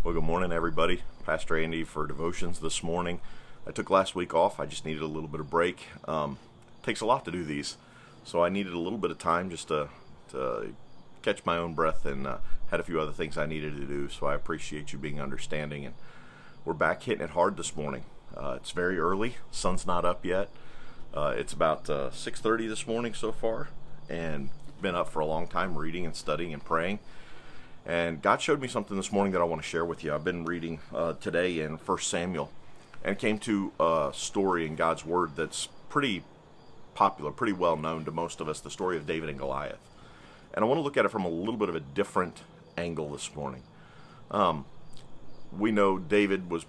Well, good morning, everybody. Pastor Andy for devotions this morning. I took last week off. I just needed a little bit of break. Takes a lot to do these, so I needed a little bit of time just to catch my own breath, and had a few other things I needed to do. So I appreciate you being understanding. And we're back hitting it hard this morning. It's very early. Sun's not up yet. It's about 6:30 this morning so far, and been up for a long time reading and studying and praying. And God showed me something this morning that I want to share with you. I've been reading today in 1 Samuel, and came to a story in God's Word that's pretty popular, pretty well known to most of us, the story of David and Goliath. And I want to look at it from a little bit of a different angle this morning. We know David was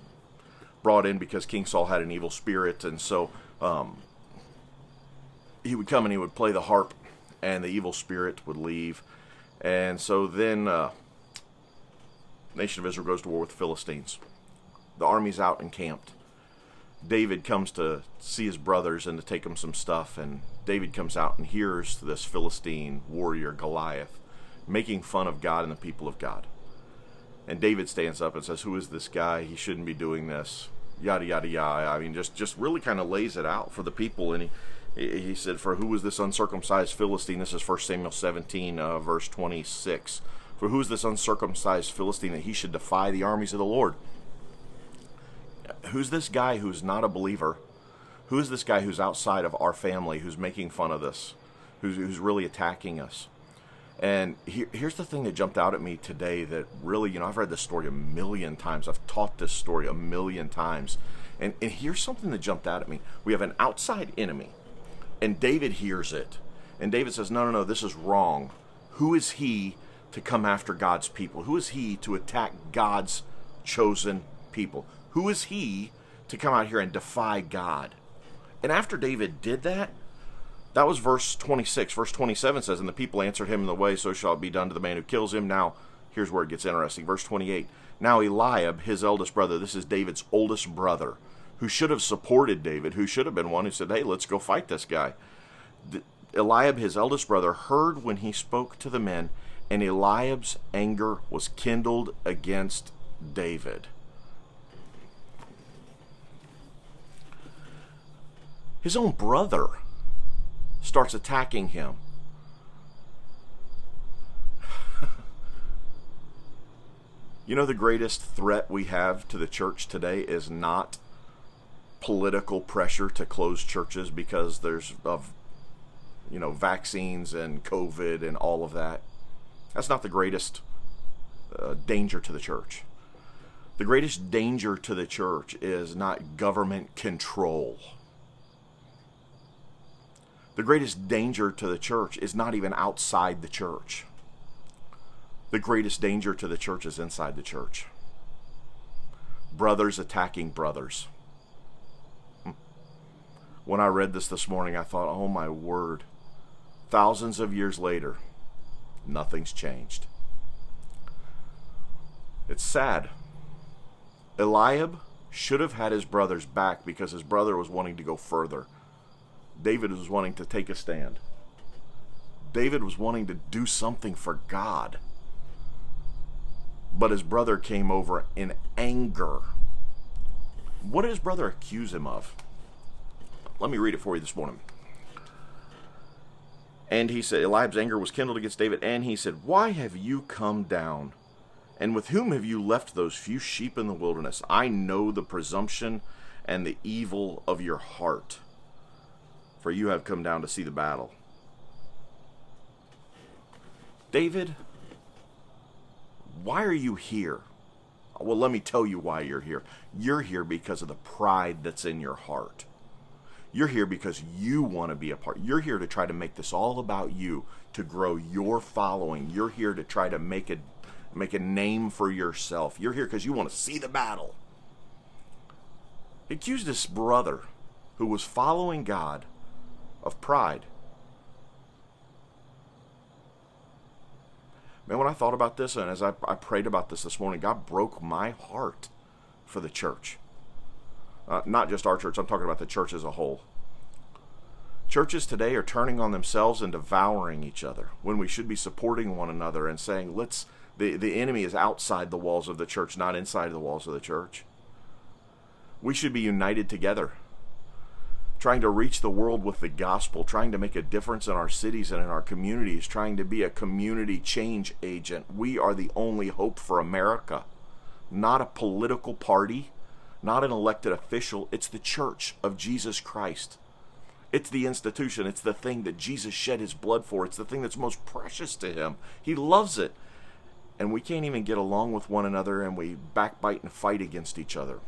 brought in because King Saul had an evil spirit, and so he would come and he would play the harp, and the evil spirit would leave. And so then nation of Israel goes to war with the Philistines. The army's out encamped. David comes to see his brothers and to take them some stuff, and David comes out and hears this Philistine warrior Goliath making fun of God and the people of God. And David stands up and says, "Who is this guy? He shouldn't be doing this." Yada yada yada. I mean, just really kind of lays it out for the people. And he said, "For who is this uncircumcised Philistine?" This is 1 Samuel 17, verse 26. "For who is this uncircumcised Philistine that he should defy the armies of the Lord?" Who's this guy who's not a believer? Who is this guy who's outside of our family, who's making fun of this, who's really attacking us? And here's the thing that jumped out at me today that really, I've read this story a million times. I've taught this story a million times. And here's something that jumped out at me. We have an outside enemy, and David hears it. And David says, no, this is wrong. Who is he to come after God's people? Who is he to attack God's chosen people? Who is he to come out here and defy God? And after David did that was verse 26. Verse 27 says, "And the people answered him in the way, so shall it be done to the man who kills him." Now, here's where it gets interesting. Verse 28. "Now Eliab, his eldest brother," this is David's oldest brother, who should have supported David, who should have been one who said, "Hey, let's go fight this guy." Eliab, his eldest brother, heard when he spoke to the men, and Eliab's anger was kindled against David. His own brother starts attacking him. The greatest threat we have to the church today is not political pressure to close churches because there's vaccines and COVID and all of that. That's not the greatest danger to the church. The greatest danger to the church is not government control. The greatest danger to the church is not even outside the church. The greatest danger to the church is inside the church. Brothers attacking brothers. When I read this morning, I thought, oh my word. Thousands of years later, nothing's changed. It's sad. Eliab should have had his brother's back because his brother was wanting to go further. David was wanting to take a stand. David was wanting to do something for God. But his brother came over in anger. What did his brother accuse him of? Let me read it for you this morning. And he said, Eliab's anger was kindled against David, and he said, "Why have you come down? And with whom have you left those few sheep in the wilderness? I know the presumption and the evil of your heart, for you have come down to see the battle." David, why are you here? Well, let me tell you why you're here. You're here because of the pride that's in your heart. You're here because you want to be a part. You're here to try to make this all about you, to grow your following. You're here to try to make a name for yourself. You're here because you want to see the battle. He accused his brother, who was following God, of pride. Man, when I thought about this, and as I prayed about this morning, God broke my heart for the church. Not just our church, I'm talking about the church as a whole. Churches today are turning on themselves and devouring each other when we should be supporting one another and saying, let's The enemy is outside the walls of the church, not inside the walls of the church. We should be united together, trying to reach the world with the gospel, trying to make a difference in our cities and in our communities, trying to be a community change agent. We are the only hope for America, not a political party, not an elected official. It's the church of Jesus Christ. It's the institution. It's the thing that Jesus shed his blood for. It's the thing that's most precious to him. He loves it. And we can't even get along with one another, and we backbite and fight against each other.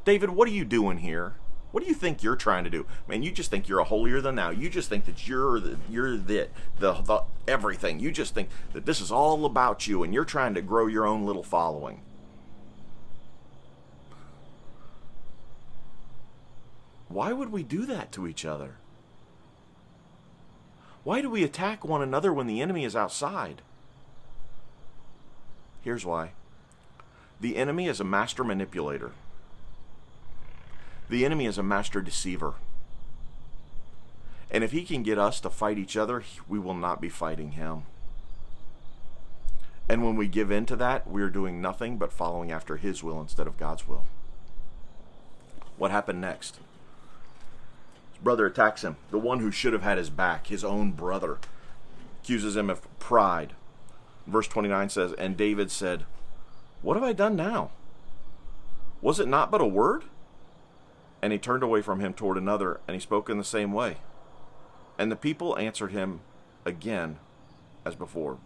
David, what are you doing here? What do you think you're trying to do? Man, you just think you're a holier than thou. You just think that you're the everything. You just think that this is all about you, and you're trying to grow your own little following. Why would we do that to each other? Why do we attack one another when the enemy is outside? Here's why. The enemy is a master manipulator. The enemy is a master deceiver. And if he can get us to fight each other, we will not be fighting him. And when we give in to that, we are doing nothing but following after his will instead of God's will. What happened next? His brother attacks him. The one who should have had his back, his own brother, accuses him of pride. Verse 29 says, "And David said, 'What have I done now? Was it not but a word?' And he turned away from him toward another, and he spoke in the same way. And the people answered him again as before.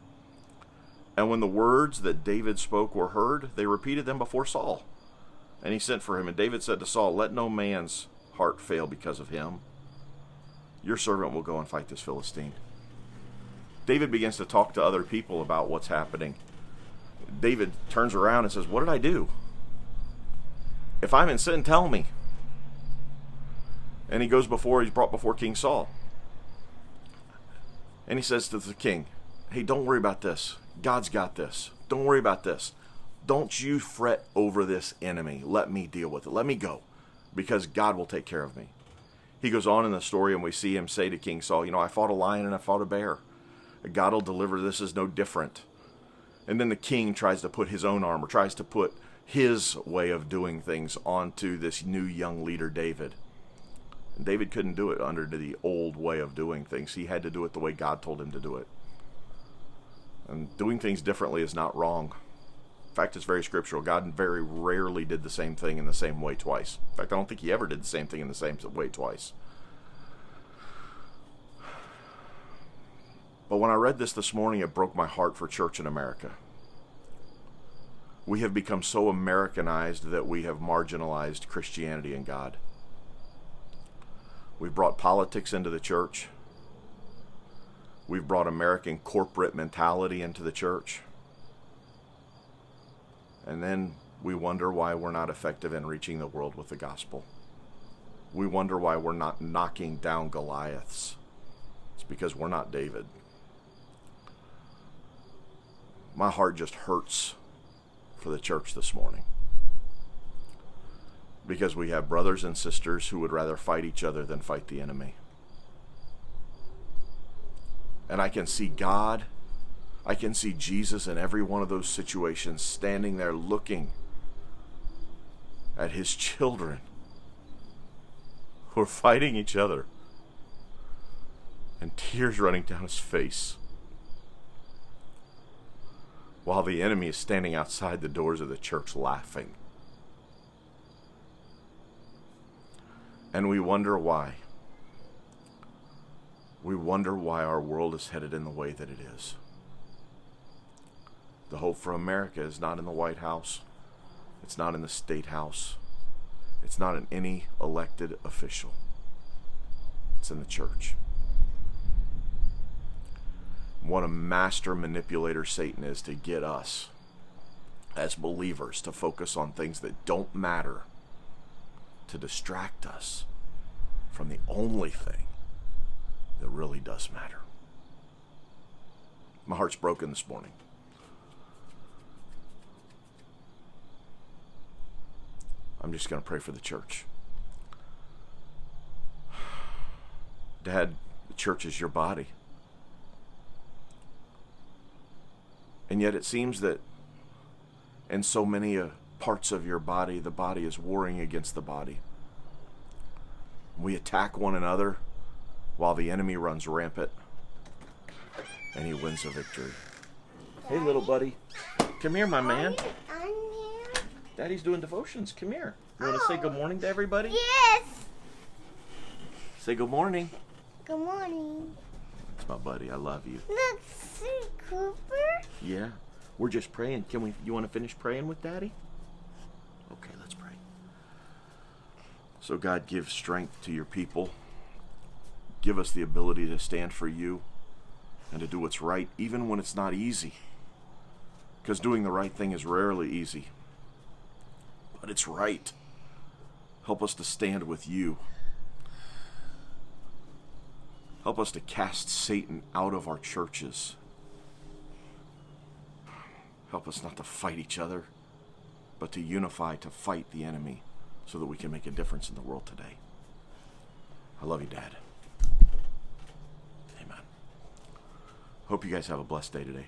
And when the words that David spoke were heard, they repeated them before Saul. And he sent for him. And David said to Saul, 'Let no man's heart fail because of him. Your servant will go and fight this Philistine.'" David begins to talk to other people about what's happening. David turns around and says, "What did I do? If I'm in sin, tell me." And he goes he's brought before King Saul. And he says to the king, "Hey, don't worry about this. God's got this. Don't worry about this. Don't you fret over this enemy. Let me deal with it. Let me go, because God will take care of me." He goes on in the story, and we see him say to King Saul, "I fought a lion and I fought a bear. God will deliver. This is no different." And then the king tries to put his own armor, tries to put his way of doing things onto this new young leader, David. And David couldn't do it under the old way of doing things. He had to do it the way God told him to do it. And doing things differently is not wrong. In fact, it's very scriptural. God very rarely did the same thing in the same way twice. In fact, I don't think he ever did the same thing in the same way twice. But when I read this morning, it broke my heart for church in America. We have become so Americanized that we have marginalized Christianity and God. We've brought politics into the church. We've brought American corporate mentality into the church. And then we wonder why we're not effective in reaching the world with the gospel. We wonder why we're not knocking down Goliaths. It's because we're not David. My heart just hurts for the church this morning, because we have brothers and sisters who would rather fight each other than fight the enemy. And I can see God, I can see Jesus in every one of those situations, standing there looking at his children who are fighting each other, and tears running down his face, while the enemy is standing outside the doors of the church laughing. And we wonder why. We wonder why our world is headed in the way that it is. The hope for America is not in the White House. It's not in the State House. It's not in any elected official. It's in the church. What a master manipulator Satan is to get us as believers to focus on things that don't matter, to distract us from the only thing that really does matter. My heart's broken this morning. I'm just going to pray for the church. Dad, the church is your body. And yet it seems that in so many parts of your body, the body is warring against the body. We attack one another while the enemy runs rampant, and he wins a victory. Hey, little buddy. Come here, my man. I'm here. Daddy's doing devotions. Come here. You want to say good morning to everybody? Yes. Say good morning. Good morning. It's my buddy. I love you. Look, see Cooper. Yeah. We're just praying. You want to finish praying with Daddy? Okay, let's pray. So God, give strength to your people. Give us the ability to stand for you and to do what's right, even when it's not easy. Because doing the right thing is rarely easy. But it's right. Help us to stand with you. Help us to cast Satan out of our churches. Help us not to fight each other, but to unify to fight the enemy so that we can make a difference in the world today. I love you, Dad. Amen. Hope you guys have a blessed day today.